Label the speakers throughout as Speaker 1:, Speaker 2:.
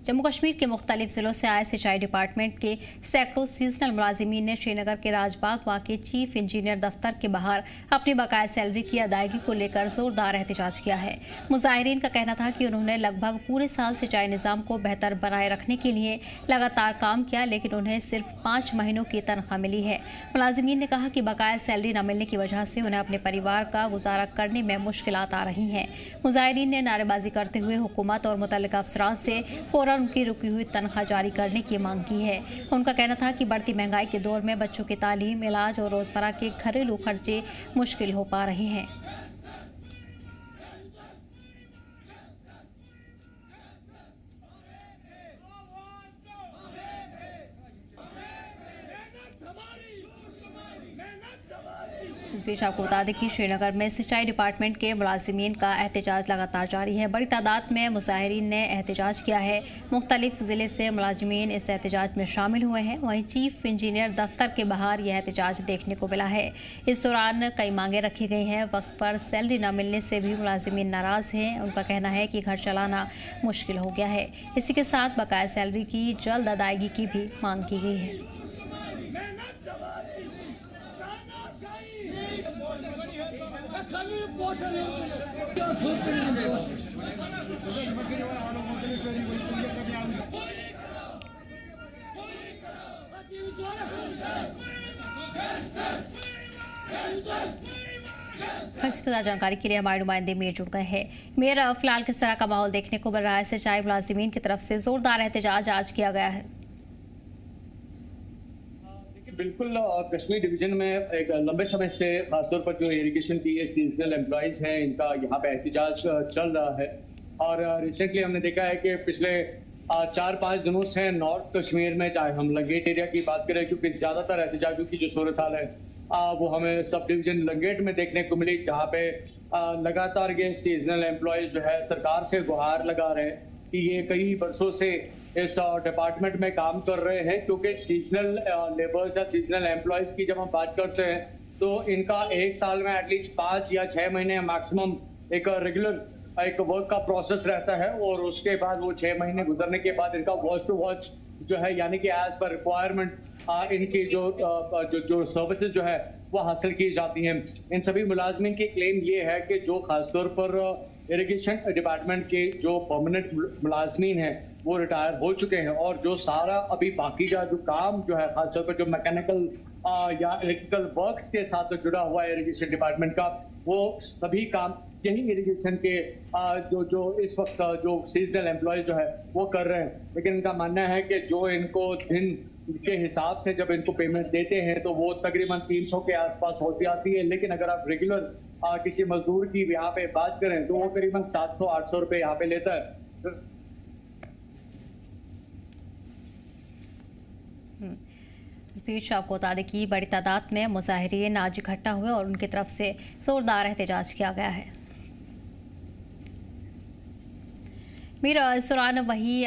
Speaker 1: जम्मू कश्मीर के मुख्तलिफ जिलों से आए सिंचाई डिपार्टमेंट के सैकड़ों सीजनल मुलाजिमीन ने श्रीनगर के राजबाग वाक़ चीफ इंजीनियर दफ्तर के बाहर अपनी बकाया सैलरी की अदायगी को लेकर जोरदार एहतजाज किया है। मुजाहिरीन का कहना था कि उन्होंने लगभग पूरे साल सिंचाई निज़ाम को बेहतर बनाए रखने के लिए लगातार काम किया, लेकिन उन्हें सिर्फ 5 महीनों की तनख्वाह मिली है। मुलाजिमीन ने कहा कि बकाया सैलरी न मिलने की वजह से उन्हें अपने परिवार का गुजारा करने में मुश्किलात आ रही हैं। मुजाहिरीन ने नारेबाजी करते हुए हुकूमत और मुतल्लिका अफसरान से फौरन उनकी रुकी हुई तनख्वाह जारी करने की मांग की है। उनका कहना था कि बढ़ती महंगाई के दौर में बच्चों की तालीम, इलाज और रोजमर्रा के घरेलू खर्चे मुश्किल हो पा रहे हैं। इस बीच आपको बता दें कि श्रीनगर में सिंचाई डिपार्टमेंट के मुलाजिमीन का एहतजाज लगातार जारी है। बड़ी तादाद में मुजाहिरीन ने एहतजाज किया है। मुख्तलिफ ज़िले से मुलाजिमीन इस एहतजाज में शामिल हुए हैं। वहीं चीफ इंजीनियर दफ्तर के बाहर यह एहतजाज देखने को मिला है। इस दौरान कई मांगें रखी गई हैं। वक्त पर सैलरी न मिलने से भी मुलाजिमीन नाराज़ हैं। उनका कहना है कि घर चलाना मुश्किल हो गया है। इसी के साथ बकाया सैलरी की जल्द अदायगी की भी मांग की गई है। ज्यादा जानकारी के लिए हमारे नुमाइंदे मीर जुड़ गए हैं। मीर, फिलहाल किस तरह का माहौल देखने को मिल रहा है? सिंचाई मुलाजिमीन की तरफ से जोरदार एहतजाज आज किया गया है।
Speaker 2: बिल्कुल, कश्मीर डिवीजन में एक लंबे समय से खासतौर पर जो इरिगेशन की सीजनल एम्प्लॉइज हैं, इनका यहाँ पे एहतजाज चल रहा है। और रिसेंटली हमने देखा है कि पिछले 4-5 दिनों से नॉर्थ कश्मीर में, चाहे हम लंगेट एरिया की बात करें, क्योंकि ज़्यादातर एहतजाजों की जो सूरत हाल है वो हमें सब डिवीजन लंगेट में देखने को मिली, जहाँ पे लगातार ये सीजनल एम्प्लॉयज जो है सरकार से गुहार लगा रहे हैं कि ये कई बरसों से इस डिपार्टमेंट में काम कर रहे हैं। क्योंकि सीजनल लेबर्स या सीजनल एम्प्लॉयज की जब हम बात करते हैं तो इनका एक साल में एटलीस्ट 5 या 6 महीने मैक्सिमम एक रेगुलर एक वर्क का प्रोसेस रहता है, और उसके बाद वो 6 महीने गुजरने के बाद इनका वॉच टू वॉच जो है, यानी कि एज पर रिक्वायरमेंट इनकी जो सर्विसेज जो है वो हासिल की जाती हैं। इन सभी मुलाजमीन की क्लेम ये है कि जो खासतौर पर इरिगेशन डिपार्टमेंट के जो परमानेंट मुलाजमीन हैं वो रिटायर हो चुके हैं, और जो सारा अभी बाकी का जो काम जो है खासतौर पर जो मैकेनिकल या इलेक्ट्रिकल वर्क्स के साथ जुड़ा हुआ है इरिगेशन डिपार्टमेंट का, वो सभी काम यही इरिगेशन के जो इस वक्त जो सीजनल एम्प्लॉय जो है वो कर रहे हैं। लेकिन इनका मानना है कि जो इनको दिन के हिसाब से जब इनको पेमेंट देते हैं तो वो तकरीबन 300 के आसपास होती आती है, लेकिन अगर आप रेगुलर किसी मजदूर की यहाँ पे बात करें तो वो करीबन 700-800 रुपए यहाँ पे लेता है।
Speaker 1: इस बीच आपको बता दें कि बड़ी तादाद में मुजाहिरीन आज इकट्ठा हुए और उनकी तरफ से जोरदार एहतजाज किया गया है। मीरा, इस दौरान वही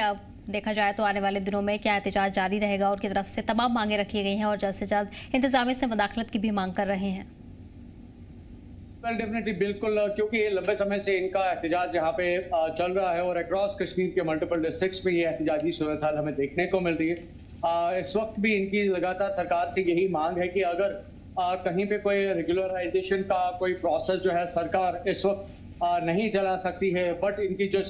Speaker 1: देखा जाए तो आने वाले दिनों में क्या एहतजाज जारी रहेगा? उनकी तरफ से तमाम मांगे रखी गई हैं और जल्द से जल्द इंतजामिया से मुदाखलत की भी मांग कर रहे हैं।
Speaker 2: डेफिनेटली, बिल्कुल, क्योंकि ये लंबे समय से इनका एहतजाज यहाँ पे चल रहा है और अक्रॉस कश्मीर के मल्टीपल डिस्ट्रिक्ट्स में ये एहतजाजी सूरत हाल हमें देखने को मिल रही है। इस वक्त भी इनकी लगातार सरकार से यही मांग है कि अगर कहीं पे कोई रेगुलराइजेशन का कोई प्रोसेस जो है सरकार इस वक्त नहीं चला सकती है, बट इनकी जो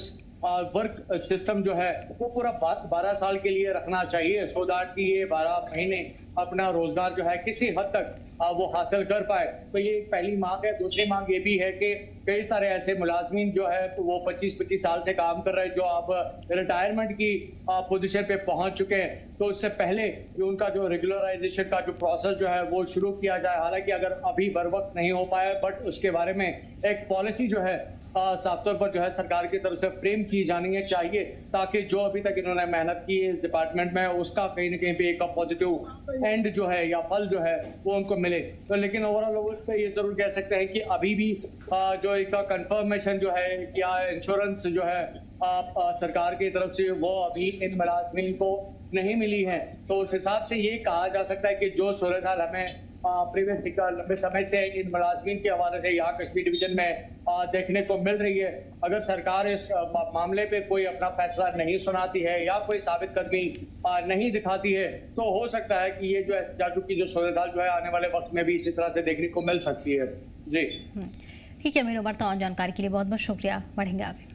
Speaker 2: वर्क सिस्टम जो है वो पूरा 12 साल के लिए रखना चाहिए, सो दैट कि ये 12 महीने अपना रोजगार जो है किसी हद तक वो हासिल कर पाए। तो ये पहली मांग है। दूसरी मांग ये भी है कि कई सारे ऐसे मुलाजमीन जो है तो वो 25-25 साल से काम कर रहे हैं, जो अब रिटायरमेंट की पोजीशन पे पहुंच चुके हैं, तो उससे पहले जो उनका जो रेगुलराइजेशन का जो प्रोसेस जो है वो शुरू किया जाए। हालांकि अगर अभी बर वक्त नहीं हो पाया, बट उसके बारे में एक पॉलिसी जो है साफ तौर पर जो है सरकार की तरफ से फ्रेम की जानी है चाहिए, ताकि जो अभी तक इन्होंने मेहनत की है इस डिपार्टमेंट में उसका कहीं ना कहीं पे एक पॉजिटिव एंड जो है या फल जो है वो उनको मिले। तो लेकिन ओवरऑल उस पर ये जरूर कह सकते हैं कि अभी भी जो एक कंफर्मेशन जो है या इंश्योरेंस जो है सरकार की तरफ से वो अभी इन मुलाजमीन को नहीं मिली है। तो उस हिसाब से ये कहा जा सकता है कि जो सूरत हाल हमें प्रीवियस एक लंबे समय से इन मुलाजमीन के हवाले से यहाँ कश्मीर डिवीजन में देखने को मिल रही है। अगर सरकार इस मामले पे कोई अपना फैसला नहीं सुनाती है या कोई साबित कदमी नहीं दिखाती है तो हो सकता है कि ये जो एहतजाजों की जो सूरत जो है आने वाले वक्त में भी इसी तरह से देखने को मिल सकती है। जी
Speaker 1: ठीक है मीर उमर, तमाम जानकारी के लिए बहुत बहुत शुक्रिया। बढ़ेंगे आगे।